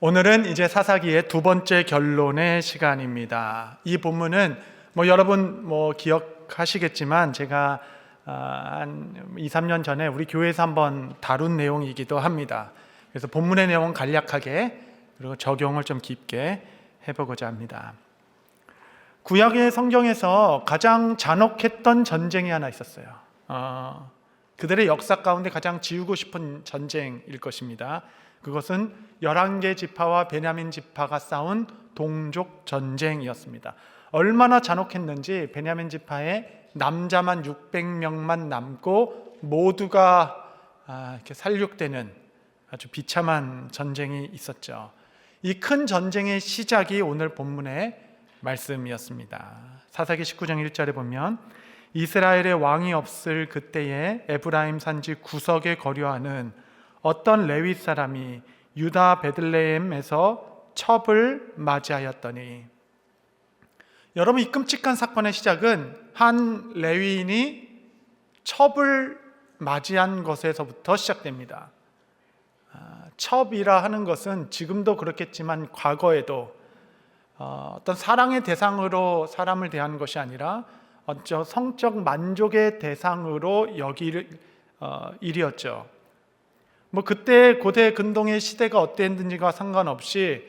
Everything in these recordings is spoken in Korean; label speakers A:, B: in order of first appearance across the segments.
A: 오늘은 이제 사사기의 두 번째 결론의 시간입니다. 이 본문은 여러분 기억하시겠지만 제가 한 2, 3년 전에 우리 교회에서 한번 다룬 내용이기도 합니다. 그래서 본문의 내용은 간략하게 그리고 적용을 좀 깊게 해보고자 합니다. 구약의 성경에서 가장 잔혹했던 전쟁이 하나 있었어요. 그들의 역사 가운데 가장 지우고 싶은 전쟁일 것입니다. 그것은 11개 지파와 베냐민 지파가 싸운 동족 전쟁이었습니다. 얼마나 잔혹했는지 베냐민 지파에 남자만 600명만 남고 모두가 이렇게 살육되는 아주 비참한 전쟁이 있었죠. 이 큰 전쟁의 시작이 오늘 본문의 말씀이었습니다. 사사기 19장 1절에 보면 이스라엘의 왕이 없을 그때에 에브라임 산지 구석에 거류하는 어떤 레위 사람이 유다 베들레헴에서 첩을 맞이하였더니, 여러분, 이 끔찍한 사건의 시작은 한 레위인이 첩을 맞이한 것에서부터 시작됩니다. 첩이라 하는 것은 지금도 그렇겠지만 과거에도 어떤 사랑의 대상으로 사람을 대하는 것이 아니라 성적 만족의 대상으로 여길 일이었죠. 그때 고대 근동의 시대가 어땠는지가 상관없이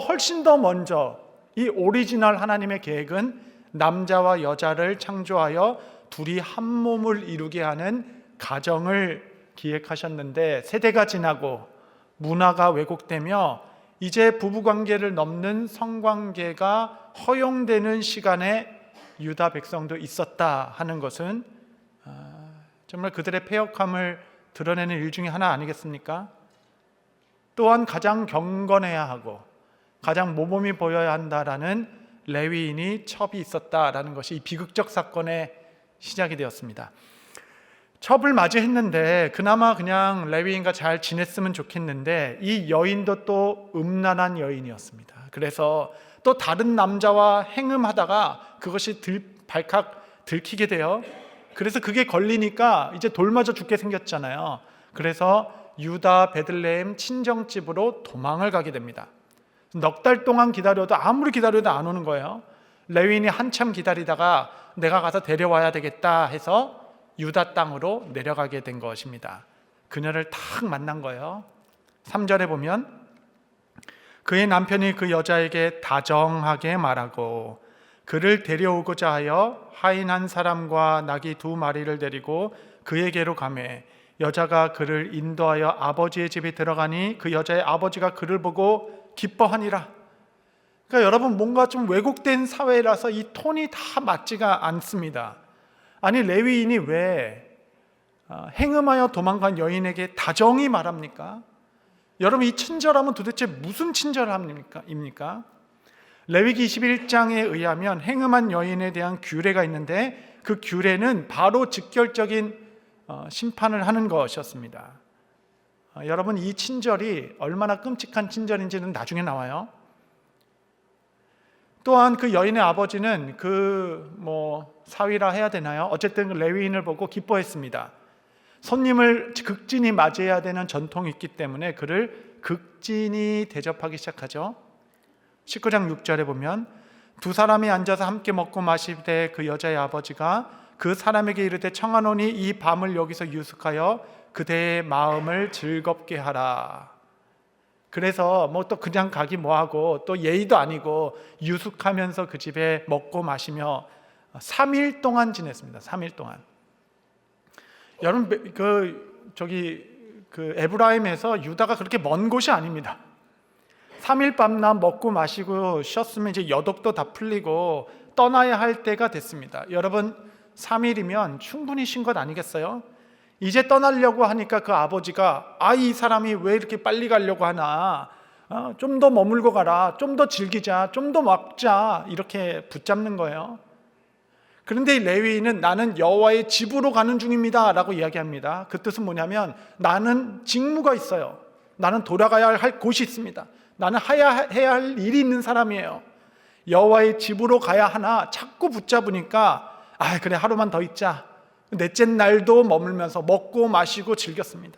A: 훨씬 더 먼저 이 오리지널 하나님의 계획은 남자와 여자를 창조하여 둘이 한 몸을 이루게 하는 가정을 기획하셨는데, 세대가 지나고 문화가 왜곡되며 이제 부부관계를 넘는 성관계가 허용되는 시간에 유다 백성도 있었다 하는 것은 정말 그들의 패역함을 드러내는 일 중에 하나 아니겠습니까? 또한 가장 경건해야 하고 가장 모범이 보여야 한다라는 레위인이 첩이 있었다라는 것이 이 비극적 사건의 시작이 되었습니다. 첩을 맞이했는데 그나마 그냥 레위인과 잘 지냈으면 좋겠는데 이 여인도 또 음란한 여인이었습니다. 그래서 또 다른 남자와 행음하다가 그것이 발칵 들키게 돼요. 그래서 그게 걸리니까 이제 돌맞아 죽게 생겼잖아요. 그래서 유다 베들레헴 친정집으로 도망을 가게 됩니다. 넉 달 동안 기다려도 아무리 기다려도 안 오는 거예요. 레위인이 한참 기다리다가 내가 가서 데려와야 되겠다 해서 유다 땅으로 내려가게 된 것입니다. 그녀를 탁 만난 거예요. 3절에 보면 그의 남편이 그 여자에게 다정하게 말하고 그를 데려오고자 하여 하인 한 사람과 나귀 2마리를 데리고 그에게로 가매 여자가 그를 인도하여 아버지의 집에 들어가니 그 여자의 아버지가 그를 보고 기뻐하니라. 그러니까 여러분, 뭔가 좀 왜곡된 사회라서 이 톤이 다 맞지가 않습니다. 아니, 레위인이 왜 행음하여 도망간 여인에게 다정히 말합니까? 여러분, 이 친절함은 도대체 무슨 친절함입니까? 레위기 21장에 의하면 행음한 여인에 대한 규례가 있는데 그 규례는 바로 직결적인 심판을 하는 것이었습니다. 여러분, 이 친절이 얼마나 끔찍한 친절인지는 나중에 나와요. 또한 그 여인의 아버지는 사위라 해야 되나요? 어쨌든 그 레위인을 보고 기뻐했습니다. 손님을 극진히 맞이해야 되는 전통이 있기 때문에 그를 극진히 대접하기 시작하죠. 19장 6절에 보면 두 사람이 앉아서 함께 먹고 마시되 그 여자의 아버지가 그 사람에게 이르되 청하노니 이 밤을 여기서 유숙하여 그대의 마음을 즐겁게 하라. 그래서 또 그냥 가기 뭐하고 또 예의도 아니고 유숙하면서 그 집에 먹고 마시며 3일 동안 지냈습니다. 3일 동안. 여러분, 에브라임에서 유다가 그렇게 먼 곳이 아닙니다. 3일 밤낮 먹고 마시고 쉬었으면 이제 여독도 다 풀리고 떠나야 할 때가 됐습니다. 여러분, 3일이면 충분히 쉰 것 아니겠어요? 이제 떠나려고 하니까 그 아버지가 이 사람이 왜 이렇게 빨리 가려고 하나, 좀 더 머물고 가라, 좀 더 즐기자, 좀 더 먹자, 이렇게 붙잡는 거예요. 그런데 이 레위인은 나는 여호와의 집으로 가는 중입니다 라고 이야기합니다. 그 뜻은 뭐냐면 나는 직무가 있어요. 나는 돌아가야 할 곳이 있습니다. 나는 해야 할 일이 있는 사람이에요. 여호와의 집으로 가야 하나 자꾸 붙잡으니까 그래, 하루만 더 있자. 넷째 날도 머물면서 먹고 마시고 즐겼습니다.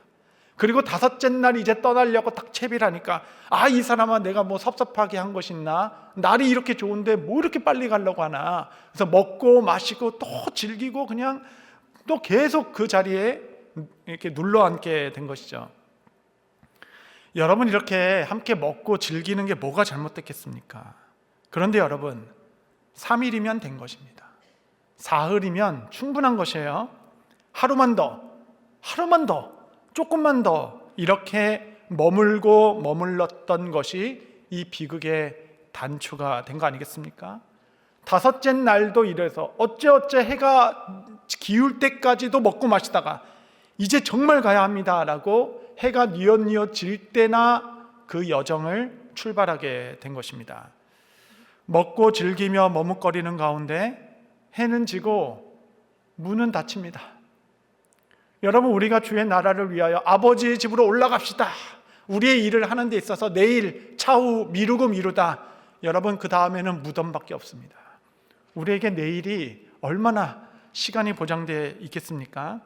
A: 그리고 다섯째 날 이제 떠나려고 딱 채비를 하니까 이 사람아, 내가 뭐 섭섭하게 한 것이 있나? 날이 이렇게 좋은데 뭐 이렇게 빨리 가려고 하나? 그래서 먹고 마시고 또 즐기고 그냥 또 계속 그 자리에 이렇게 눌러앉게 된 것이죠. 여러분, 이렇게 함께 먹고 즐기는 게 뭐가 잘못됐겠습니까? 그런데 여러분, 3일이면 된 것입니다. 사흘이면 충분한 것이에요. 하루만 더, 조금만 더 이렇게 머물렀던 것이 이 비극의 단초가 된 거 아니겠습니까? 다섯째 날도 이래서 어째 해가 기울 때까지도 먹고 마시다가 이제 정말 가야 합니다라고 해가 뉘엿뉘엿 질 때나 그 여정을 출발하게 된 것입니다. 먹고 즐기며 머뭇거리는 가운데 해는 지고 문은 닫힙니다. 여러분, 우리가 주의 나라를 위하여 아버지의 집으로 올라갑시다. 우리의 일을 하는 데 있어서 내일, 차후 미루다. 여러분, 그 다음에는 무덤밖에 없습니다. 우리에게 내일이 얼마나 시간이 보장되어 있겠습니까?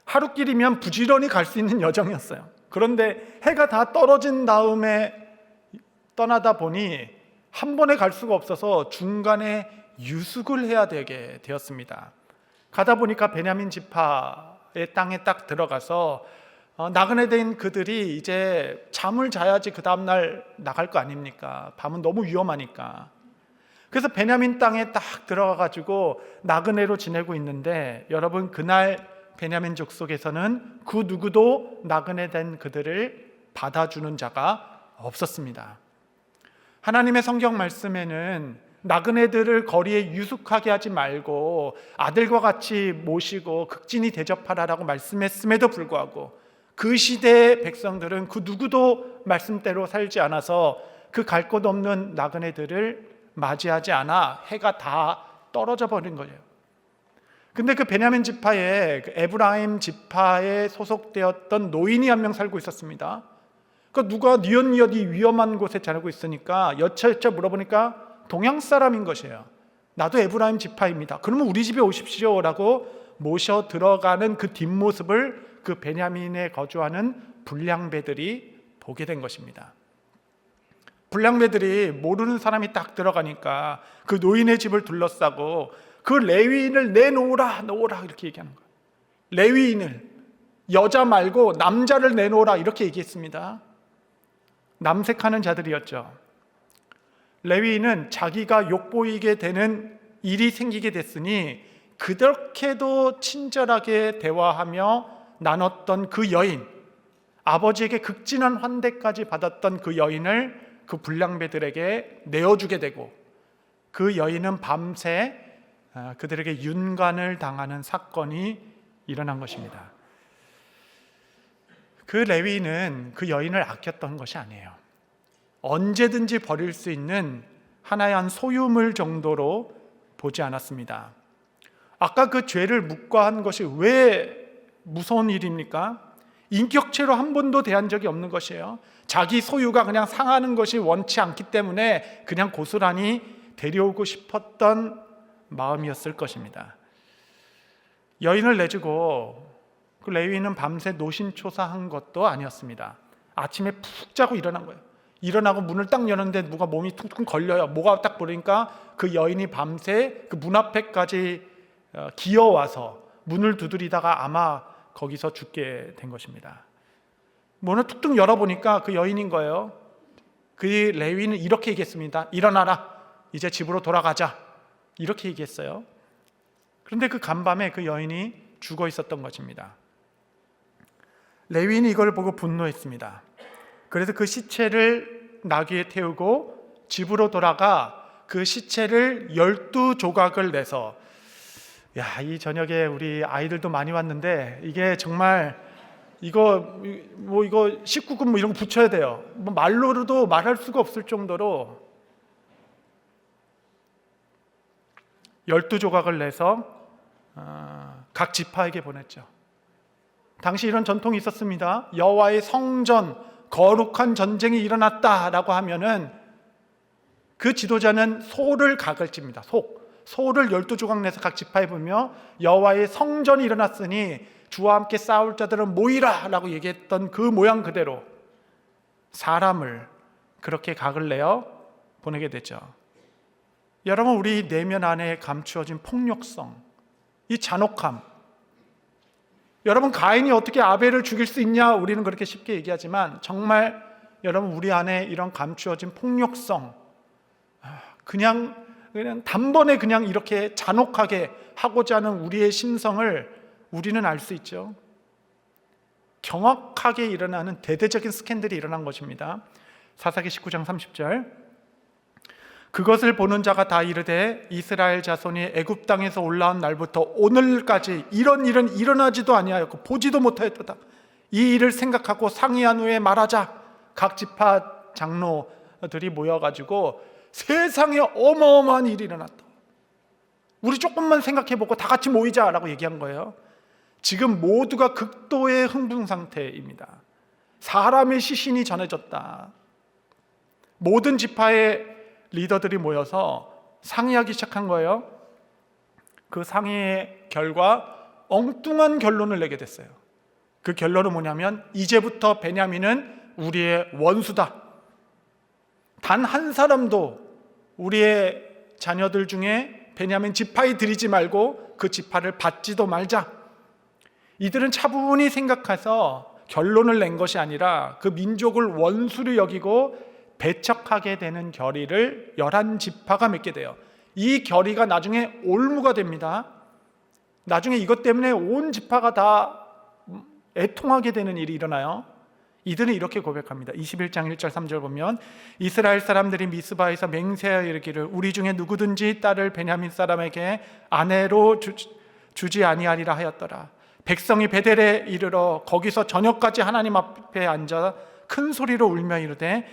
A: 하루길이면 부지런히 갈 수 있는 여정이었어요. 그런데 해가 다 떨어진 다음에 떠나다 보니 한 번에 갈 수가 없어서 중간에 유숙을 해야 되게 되었습니다. 가다 보니까 베냐민 지파의 땅에 딱 들어가서 나그네 된 그들이 이제 잠을 자야지 그 다음날 나갈 거 아닙니까? 밤은 너무 위험하니까. 그래서 베냐민 땅에 딱 들어가가지고 나그네로 지내고 있는데, 여러분, 그날 베냐민족 속에서는 그 누구도 나그네 된 그들을 받아주는 자가 없었습니다. 하나님의 성경 말씀에는 나그네들을 거리에 유숙하게 하지 말고 아들과 같이 모시고 극진히 대접하라라고 말씀했음에도 불구하고 그 시대의 백성들은 그 누구도 말씀대로 살지 않아서 그 갈 곳 없는 나그네들을 맞이하지 않아 해가 다 떨어져 버린 거예요. 근데 그 베냐민 지파에, 그 에브라임 지파에 소속되었던 노인이 한 명 살고 있었습니다. 그 누가 뉘엿뉘엿 이 위험한 곳에 살고 있으니까 여차여차 물어보니까 동양 사람인 것이에요. 나도 에브라임 지파입니다. 그러면 우리 집에 오십시오라고 모셔 들어가는 그 뒷모습을 그 베냐민에 거주하는 불량배들이 보게 된 것입니다. 불량배들이 모르는 사람이 딱 들어가니까 그 노인의 집을 둘러싸고 그 레위인을 내놓으라 이렇게 얘기하는 거예요. 레위인을, 여자 말고 남자를 내놓으라 이렇게 얘기했습니다. 남색하는 자들이었죠. 레위인은 자기가 욕보이게 되는 일이 생기게 됐으니 그렇게도 친절하게 대화하며 나눴던 그 여인, 아버지에게 극진한 환대까지 받았던 그 여인을 그 불량배들에게 내어주게 되고, 그 여인은 밤새 그들에게 윤관을 당하는 사건이 일어난 것입니다. 그 레위인은 그 여인을 아꼈던 것이 아니에요. 언제든지 버릴 수 있는 하나의 한 소유물 정도로 보지 않았습니다. 아까 그 죄를 묵과한 것이 왜 무서운 일입니까? 인격체로 한 번도 대한 적이 없는 것이에요. 자기 소유가 그냥 상하는 것이 원치 않기 때문에 그냥 고스란히 데려오고 싶었던 마음이었을 것입니다. 여인을 내주고 그 레위인은 밤새 노심초사한 것도 아니었습니다. 아침에 푹 자고 일어난 거예요. 일어나고 문을 딱 여는데 누가 몸이 퉁퉁 걸려요. 뭐가 딱 보니까 그 여인이 밤새 그 문 앞에까지 기어와서 문을 두드리다가 아마 거기서 죽게 된 것입니다. 문을 툭툭 열어보니까 그 여인인 거예요. 그 레위인은 이렇게 얘기했습니다. 일어나라, 이제 집으로 돌아가자, 이렇게 얘기했어요. 그런데 그 간밤에 그 여인이 죽어 있었던 것입니다. 레위인이 이걸 보고 분노했습니다. 그래서 그 시체를 나귀에 태우고 집으로 돌아가 그 시체를 12조각을 내서, 이 저녁에 우리 아이들도 많이 왔는데 이게 정말 이거 19금 이런 거 붙여야 돼요. 말로도 말할 수가 없을 정도로 12조각을 내서 각 지파에게 보냈죠. 당시 이런 전통이 있었습니다. 여호와의 성전, 거룩한 전쟁이 일어났다라고 하면은 그 지도자는 소를 각을 찝니다. 소를 12조각 내서 각 지파에 보며 여호와의 성전이 일어났으니 주와 함께 싸울 자들은 모이라 라고 얘기했던 그 모양 그대로 사람을 그렇게 각을 내어 보내게 되죠. 여러분, 우리 내면 안에 감추어진 폭력성, 이 잔혹함, 여러분, 가인이 어떻게 아벨을 죽일 수 있냐 우리는 그렇게 쉽게 얘기하지만 정말 여러분, 우리 안에 이런 감추어진 폭력성, 그냥 단번에 그냥 이렇게 잔혹하게 하고자 하는 우리의 심성을 우리는 알 수 있죠. 경악하게 일어나는 대대적인 스캔들이 일어난 것입니다. 사사기 19장 30절, 그것을 보는 자가 다 이르되 이스라엘 자손이 애굽 땅에서 올라온 날부터 오늘까지 이런 일은 일어나지도 아니하였고 보지도 못하였도다. 이 일을 생각하고 상의한 후에 말하자. 각 지파 장로들이 모여가지고 세상에 어마어마한 일이 일어났다. 우리 조금만 생각해보고 다 같이 모이자라고 얘기한 거예요. 지금 모두가 극도의 흥분 상태입니다. 사람의 시신이 전해졌다. 모든 지파의 리더들이 모여서 상의하기 시작한 거예요. 그 상의의 결과 엉뚱한 결론을 내게 됐어요. 그 결론은 뭐냐면 이제부터 베냐민은 우리의 원수다. 단 한 사람도 우리의 자녀들 중에 베냐민 지파에 들이지 말고 그 지파를 받지도 말자. 이들은 차분히 생각해서 결론을 낸 것이 아니라 그 민족을 원수로 여기고 배척하게 되는 결의를 11지파가 맺게 돼요. 이 결의가 나중에 올무가 됩니다. 나중에 이것 때문에 온 지파가 다 애통하게 되는 일이 일어나요. 이들은 이렇게 고백합니다. 21장 1절 3절 보면 이스라엘 사람들이 미스바에서 맹세하여 이르기를 우리 중에 누구든지 딸을 베냐민 사람에게 아내로 주지 아니하리라 하였더라. 백성이 베델에 이르러 거기서 저녁까지 하나님 앞에 앉아 큰 소리로 울며 이르되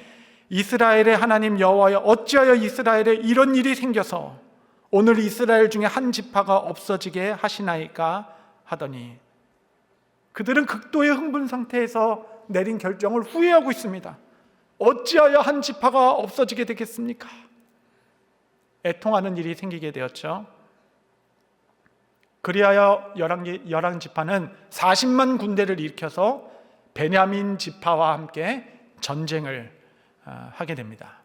A: 이스라엘의 하나님 여호와여, 어찌하여 이스라엘에 이런 일이 생겨서 오늘 이스라엘 중에 한 지파가 없어지게 하시나이까 하더니, 그들은 극도의 흥분 상태에서 내린 결정을 후회하고 있습니다. 어찌하여 한 지파가 없어지게 되겠습니까? 애통하는 일이 생기게 되었죠. 그리하여 11지파는 40만 군대를 일으켜서 베냐민 지파와 함께 전쟁을 하게 됩니다.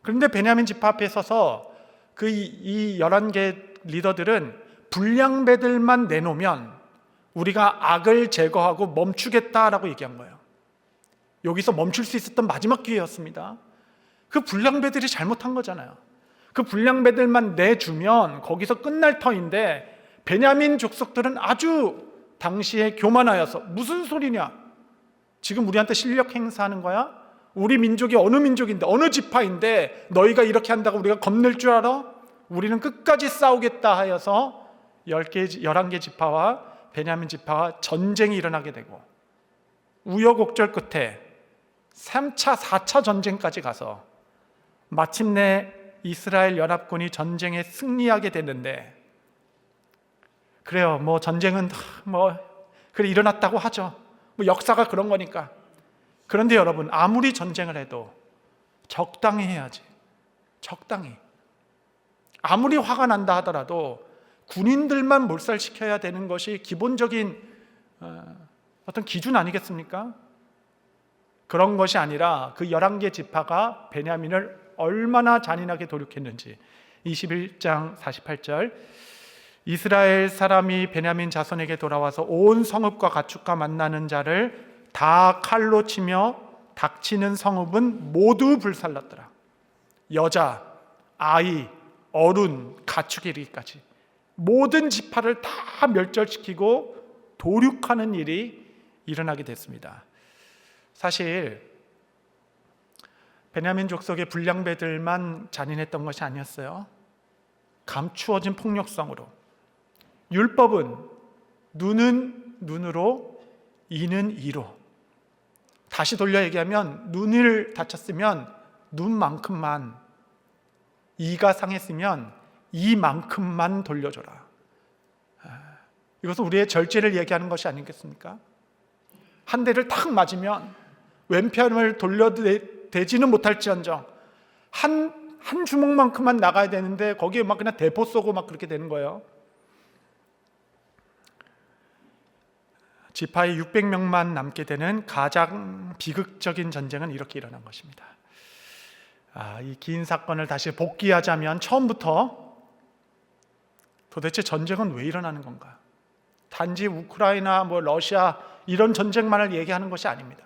A: 그런데 베냐민 지파 앞에 서서 이 11개 리더들은 불량배들만 내놓으면 우리가 악을 제거하고 멈추겠다라고 얘기한 거예요. 여기서 멈출 수 있었던 마지막 기회였습니다. 그 불량배들이 잘못한 거잖아요. 그 불량배들만 내주면 거기서 끝날 터인데 베냐민 족속들은 아주 당시에 교만하여서 무슨 소리냐, 지금 우리한테 실력 행사하는 거야? 우리 민족이 어느 민족인데 어느 지파인데 너희가 이렇게 한다고 우리가 겁낼 줄 알아? 우리는 끝까지 싸우겠다 하여서 11개 지파와 베냐민 지파와 전쟁이 일어나게 되고 우여곡절 끝에 3차, 4차 전쟁까지 가서 마침내 이스라엘 연합군이 전쟁에 승리하게 됐는데, 그래요, 뭐 전쟁은 그래 일어났다고 하죠. 뭐 역사가 그런 거니까. 그런데 여러분, 아무리 전쟁을 해도 적당히 해야지. 적당히. 아무리 화가 난다 하더라도 군인들만 몰살시켜야 되는 것이 기본적인 어떤 기준 아니겠습니까? 그런 것이 아니라 그 11개 지파가 베냐민을 얼마나 잔인하게 도륙했는지. 21장 48절, 이스라엘 사람이 베냐민 자손에게 돌아와서 온 성읍과 가축과 만나는 자를 다 칼로 치며 닥치는 성읍은 모두 불살랐더라. 여자, 아이, 어른, 가축에 이르기까지 모든 지파를 다 멸절시키고 도륙하는 일이 일어나게 됐습니다. 사실 베냐민 족속의 불량배들만 잔인했던 것이 아니었어요. 감추어진 폭력성으로. 율법은 눈은 눈으로, 이는 이로. 다시 돌려 얘기하면 눈을 다쳤으면 눈만큼만, 이가 상했으면 이만큼만 돌려줘라. 이것은 우리의 절제를 얘기하는 것이 아니겠습니까? 한 대를 탁 맞으면 왼편을 돌려대지는 못할지언정 한 주먹만큼만 나가야 되는데 거기에 막 그냥 대포 쏘고 막 그렇게 되는 거예요. 지파의 600명만 남게 되는 가장 비극적인 전쟁은 이렇게 일어난 것입니다. 이 긴 사건을 다시 복기하자면 처음부터 도대체 전쟁은 왜 일어나는 건가? 단지 우크라이나, 러시아 이런 전쟁만을 얘기하는 것이 아닙니다.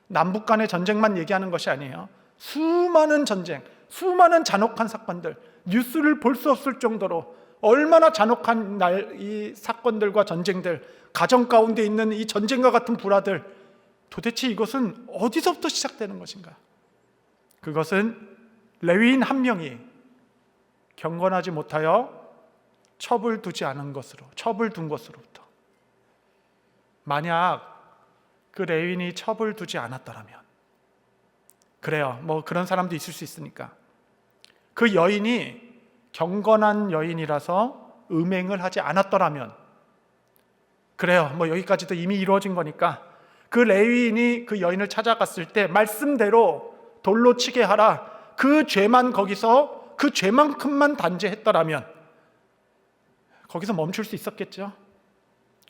A: 남북 간의 전쟁만 얘기하는 것이 아니에요. 수많은 전쟁, 수많은 잔혹한 사건들, 뉴스를 볼 수 없을 정도로 얼마나 잔혹한 이 사건들과 전쟁들, 가정 가운데 있는 이 전쟁과 같은 불화들, 도대체 이것은 어디서부터 시작되는 것인가? 그것은 레위인 한 명이 경건하지 못하여 첩을 둔 것으로부터. 만약 그 레위인이 첩을 두지 않았더라면, 그래요, 그런 사람도 있을 수 있으니까, 그 여인이 경건한 여인이라서 음행을 하지 않았더라면, 그래요, 여기까지도 이미 이루어진 거니까 그 레위인이 그 여인을 찾아갔을 때 말씀대로 돌로 치게 하라, 그 죄만 거기서 그 죄만큼만 단죄했더라면 거기서 멈출 수 있었겠죠.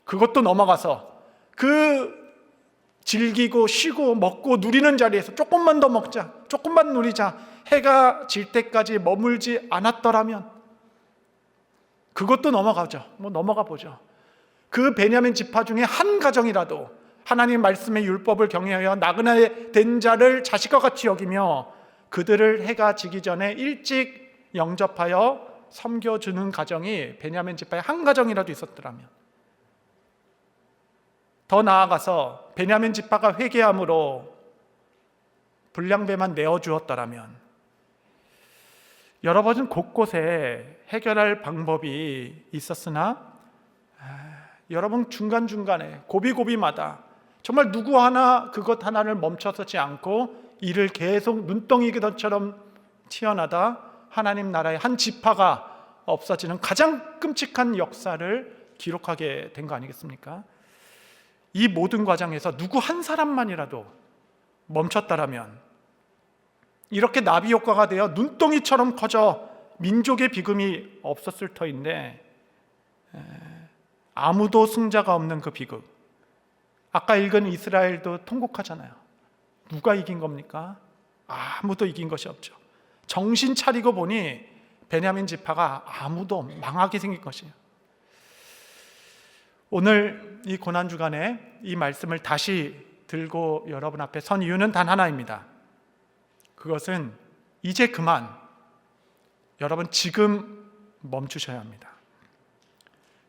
A: 그것도 넘어가서 그 즐기고 쉬고 먹고 누리는 자리에서 조금만 더 먹자, 조금만 누리자, 해가 질 때까지 머물지 않았더라면 그것도 넘어가 보죠. 그 베냐민 지파 중에 한 가정이라도 하나님 말씀의 율법을 경외하여 나그네 된 자를 자식과 같이 여기며 그들을 해가 지기 전에 일찍 영접하여 섬겨주는 가정이 베냐민 지파의 한 가정이라도 있었더라면, 더 나아가서 베냐민 지파가 회개함으로 불량배만 내어주었더라면, 여러분 곳곳에 해결할 방법이 있었으나 여러분 중간중간에 고비고비마다 정말 누구 하나 그것 하나를 멈춰서지 않고 이를 계속 눈덩이처럼 튀어나다 하나님 나라의 한 지파가 없어지는 가장 끔찍한 역사를 기록하게 된 거 아니겠습니까? 이 모든 과정에서 누구 한 사람만이라도 멈췄다라면 이렇게 나비 효과가 되어 눈덩이처럼 커져 민족의 비금이 없었을 터인데, 아무도 승자가 없는 그 비극, 아까 읽은 이스라엘도 통곡하잖아요. 누가 이긴 겁니까? 아무도 이긴 것이 없죠. 정신 차리고 보니 베냐민 지파가 아무도 망하게 생긴 것이에요. 오늘 이 고난주간에 이 말씀을 다시 들고 여러분 앞에 선 이유는 단 하나입니다. 그것은 이제 그만, 여러분 지금 멈추셔야 합니다.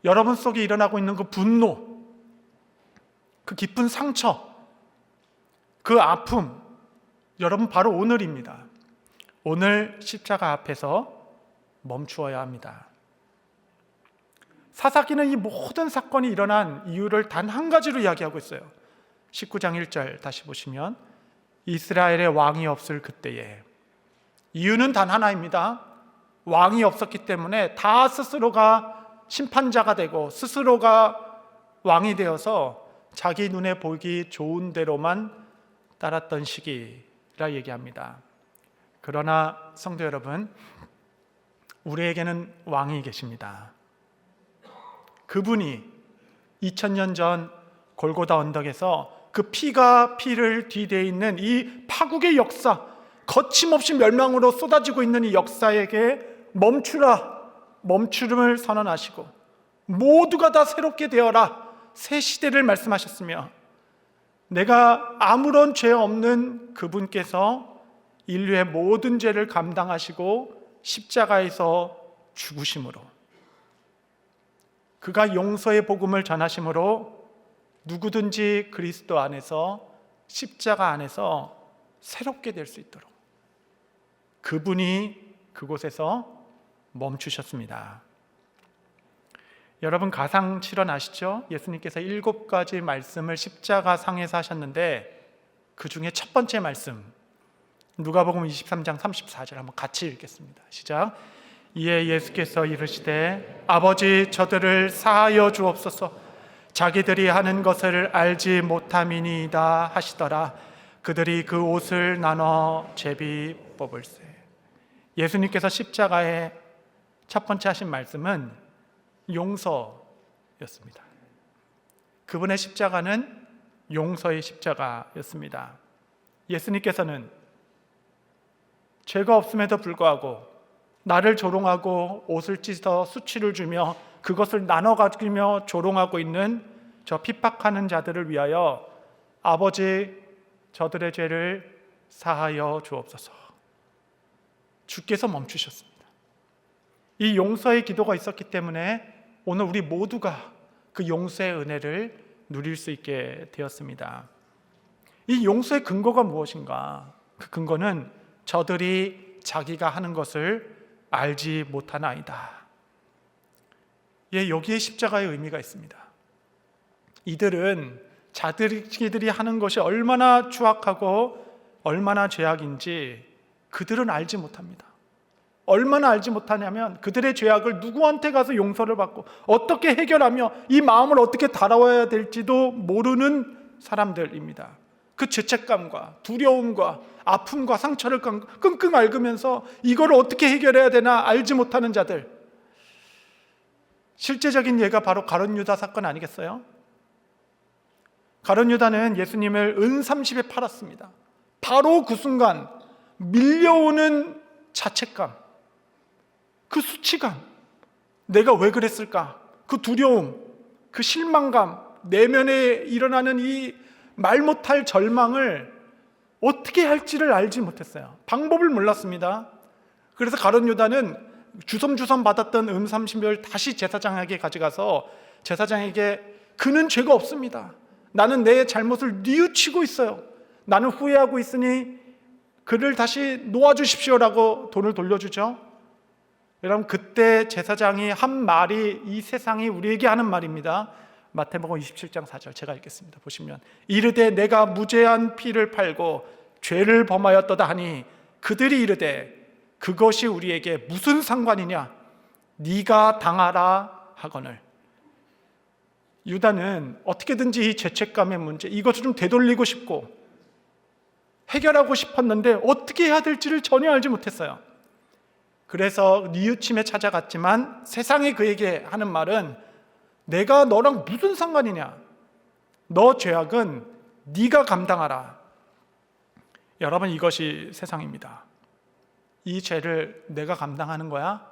A: 여러분 속에 일어나고 있는 그 분노, 그 깊은 상처, 그 아픔, 여러분 바로 오늘입니다. 오늘 십자가 앞에서 멈추어야 합니다. 사사기는 이 모든 사건이 일어난 이유를 단 한 가지로 이야기하고 있어요. 19장 1절 다시 보시면, 이스라엘의 왕이 없을 그때에, 이유는 단 하나입니다. 왕이 없었기 때문에 다 스스로가 심판자가 되고 스스로가 왕이 되어서 자기 눈에 보기 좋은 대로만 따랐던 시기라 얘기합니다. 그러나 성도 여러분, 우리에게는 왕이 계십니다. 그분이 2000년 전 골고다 언덕에서 그 피가 피를 뒤대어 있는 이 파국의 역사, 거침없이 멸망으로 쏟아지고 있는 이 역사에게 멈추름을 선언하시고 모두가 다 새롭게 되어라, 새 시대를 말씀하셨으며, 내가 아무런 죄 없는 그분께서 인류의 모든 죄를 감당하시고 십자가에서 죽으심으로, 그가 용서의 복음을 전하심으로 누구든지 그리스도 안에서, 십자가 안에서 새롭게 될 수 있도록 그분이 그곳에서 멈추셨습니다. 여러분 가상 실현 아시죠? 예수님께서 7가지 말씀을 십자가 상에서 하셨는데 그 중에 첫 번째 말씀, 누가복음 23장 34절 한번 같이 읽겠습니다. 시작. 이에 예수께서 이르시되 아버지 저들을 사하여 주옵소서, 자기들이 하는 것을 알지 못함이니이다 하시더라. 그들이 그 옷을 나눠 제비 뽑을세. 예수님께서 십자가에 첫 번째 하신 말씀은 용서였습니다. 그분의 십자가는 용서의 십자가였습니다. 예수님께서는 죄가 없음에도 불구하고 나를 조롱하고 옷을 찢어 수치를 주며 그것을 나눠 가지며 조롱하고 있는 저 핍박하는 자들을 위하여 아버지, 저들의 죄를 사하여 주옵소서. 주께서 멈추셨습니다. 이 용서의 기도가 있었기 때문에 오늘 우리 모두가 그 용서의 은혜를 누릴 수 있게 되었습니다. 이 용서의 근거가 무엇인가? 그 근거는 저들이 자기가 하는 것을 알지 못하나이다. 예, 여기에 십자가의 의미가 있습니다. 이들은 자기들이 하는 것이 얼마나 추악하고 얼마나 죄악인지 그들은 알지 못합니다. 얼마나 알지 못하냐면 그들의 죄악을 누구한테 가서 용서를 받고 어떻게 해결하며 이 마음을 어떻게 다뤄야 될지도 모르는 사람들입니다. 그 죄책감과 두려움과 아픔과 상처를 끙끙 앓으면서 이걸 어떻게 해결해야 되나 알지 못하는 자들. 실제적인 예가 바로 가룟 유다 사건 아니겠어요? 가룟 유다는 예수님을 은 30에 팔았습니다. 바로 그 순간 밀려오는 자책감, 그 수치감, 내가 왜 그랬을까? 그 두려움, 그 실망감, 내면에 일어나는 이 말 못할 절망을 어떻게 할지를 알지 못했어요. 방법을 몰랐습니다. 그래서 가룟 유다는 주섬주섬 받았던 은 30을 다시 제사장에게 가져가서 제사장에게 그는 죄가 없습니다. 나는 내 잘못을 뉘우치고 있어요. 나는 후회하고 있으니 그를 다시 놓아주십시오라고 돈을 돌려주죠. 여러분, 그때 제사장이 한 말이 이 세상이 우리에게 하는 말입니다. 마태복음 27장 4절 제가 읽겠습니다. 보시면 이르되 내가 무죄한 피를 팔고 죄를 범하였도다 하니 그들이 이르되 그것이 우리에게 무슨 상관이냐? 네가 당하라 하거늘. 유다는 어떻게든지 이 죄책감의 문제, 이것을 좀 되돌리고 싶고 해결하고 싶었는데 어떻게 해야 될지를 전혀 알지 못했어요. 그래서 뉘우침에 찾아갔지만 세상이 그에게 하는 말은 내가 너랑 무슨 상관이냐? 너 죄악은 네가 감당하라. 여러분, 이것이 세상입니다. 이 죄를 내가 감당하는 거야?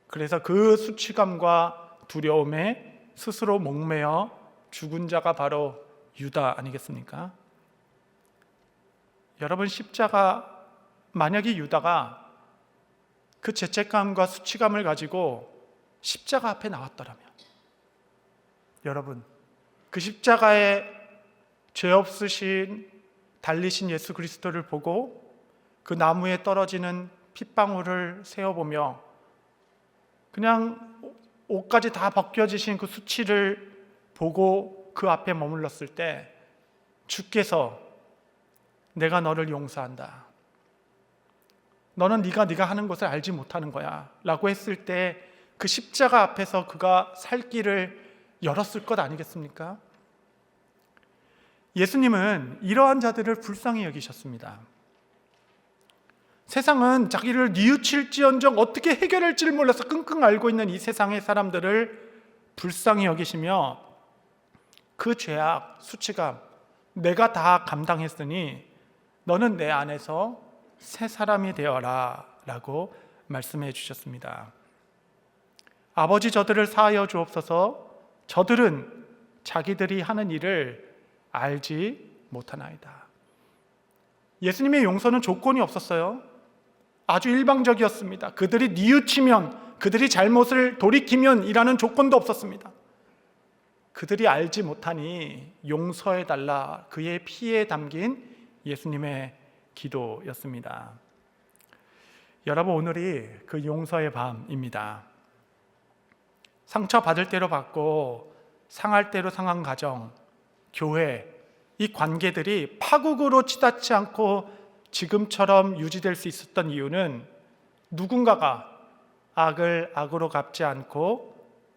A: 그래서 그 수치감과 두려움에 스스로 목매어 죽은 자가 바로 유다 아니겠습니까? 여러분, 십자가, 만약에 유다가 그 죄책감과 수치감을 가지고 십자가 앞에 나왔더라면, 여러분, 그 십자가에 죄 없으신 달리신 예수 그리스도를 보고 그 나무에 떨어지는 핏방울을 세어보며 그냥 옷까지 다 벗겨지신 그 수치를 보고 그 앞에 머물렀을 때 주께서 내가 너를 용서한다. 너는 네가 하는 것을 알지 못하는 거야 라고 했을 때 그 십자가 앞에서 그가 살 길을 열었을 것 아니겠습니까? 예수님은 이러한 자들을 불쌍히 여기셨습니다. 세상은 자기를 뉘우칠지언정 어떻게 해결할지를 몰라서 끙끙 앓고 있는 이 세상의 사람들을 불쌍히 여기시며 그 죄악, 수치감 내가 다 감당했으니 너는 내 안에서 새 사람이 되어라 라고 말씀해 주셨습니다. 아버지, 저들을 사하여 주옵소서. 저들은 자기들이 하는 일을 알지 못하나이다. 예수님의 용서는 조건이 없었어요. 아주 일방적이었습니다. 그들이 뉘우치면, 그들이 잘못을 돌이키면 이라는 조건도 없었습니다. 그들이 알지 못하니 용서해달라, 그의 피에 담긴 예수님의 기도였습니다. 여러분, 오늘이 그 용서의 밤입니다. 상처받을 대로 받고 상할 대로 상한 가정, 교회, 이 관계들이 파국으로 치닫지 않고 지금처럼 유지될 수 있었던 이유는 누군가가 악을 악으로 갚지 않고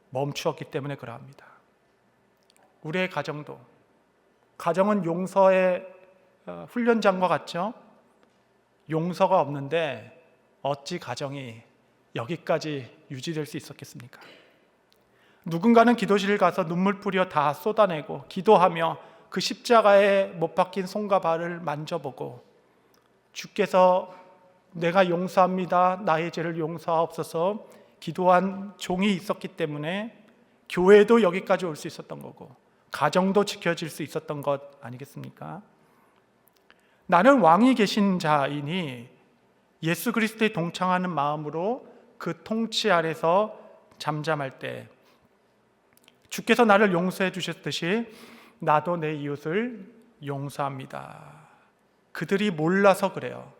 A: 멈추었기 때문에 그러합니다. 우리의 가정도, 가정은 용서의 훈련장과 같죠? 용서가 없는데 어찌 가정이 여기까지 유지될 수 있었겠습니까? 누군가는 기도실 가서 눈물 뿌려 다 쏟아내고 기도하며 그 십자가에 못 박힌 손과 발을 만져보고 주께서 내가 용서합니다, 나의 죄를 용서하옵소서 기도한 종이 있었기 때문에 교회도 여기까지 올 수 있었던 거고 가정도 지켜질 수 있었던 것 아니겠습니까? 나는 왕이 계신 자이니 예수 그리스도에 동참하는 마음으로 그 통치 아래서 잠잠할 때 주께서 나를 용서해 주셨듯이 나도 내 이웃을 용서합니다. 그들이 몰라서 그래요.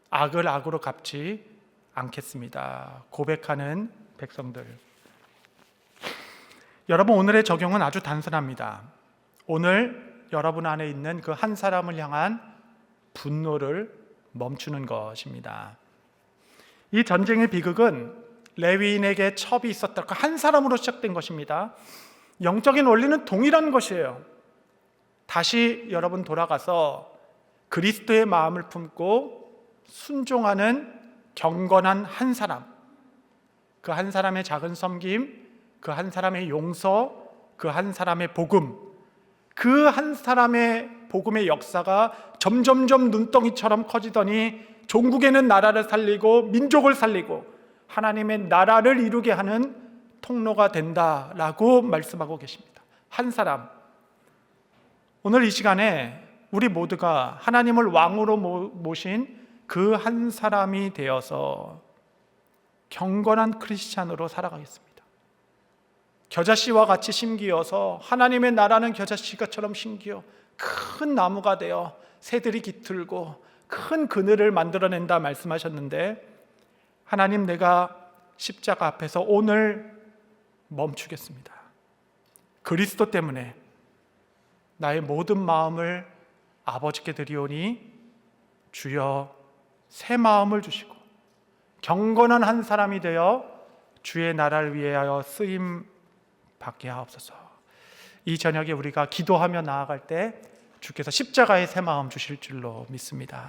A: 악을 악으로 갚지 않겠습니다. 고백하는 백성들. 여러분, 오늘의 적용은 아주 단순합니다. 오늘 여러분 안에 있는 그 한 사람을 향한 분노를 멈추는 것입니다. 이 전쟁의 비극은 레위인에게 첩이 있었다. 그 한 사람으로 시작된 것입니다. 영적인 원리는 동일한 것이에요. 다시 여러분 돌아가서 그리스도의 마음을 품고 순종하는 경건한 한 사람, 그 한 사람의 작은 섬김, 그 한 사람의 용서, 그 한 사람의 복음, 그 한 사람의 복음의 역사가 점점점 눈덩이처럼 커지더니 종국에는 나라를 살리고 민족을 살리고 하나님의 나라를 이루게 하는 통로가 된다라고 말씀하고 계십니다. 한 사람. 오늘 이 시간에 우리 모두가 하나님을 왕으로 모신 그 한 사람이 되어서 경건한 크리스찬으로 살아가겠습니다. 겨자씨와 같이 심기어서 하나님의 나라는 겨자씨가처럼 심기어 큰 나무가 되어 새들이 깃들고 큰 그늘을 만들어낸다 말씀하셨는데, 하나님, 내가 십자가 앞에서 오늘 멈추겠습니다. 그리스도 때문에 나의 모든 마음을 아버지께 드리오니 주여 새 마음을 주시고 경건한 한 사람이 되어 주의 나라를 위하여 쓰임 받게 하옵소서. 이 저녁에 우리가 기도하며 나아갈 때 주께서 십자가의 새 마음 주실 줄로 믿습니다.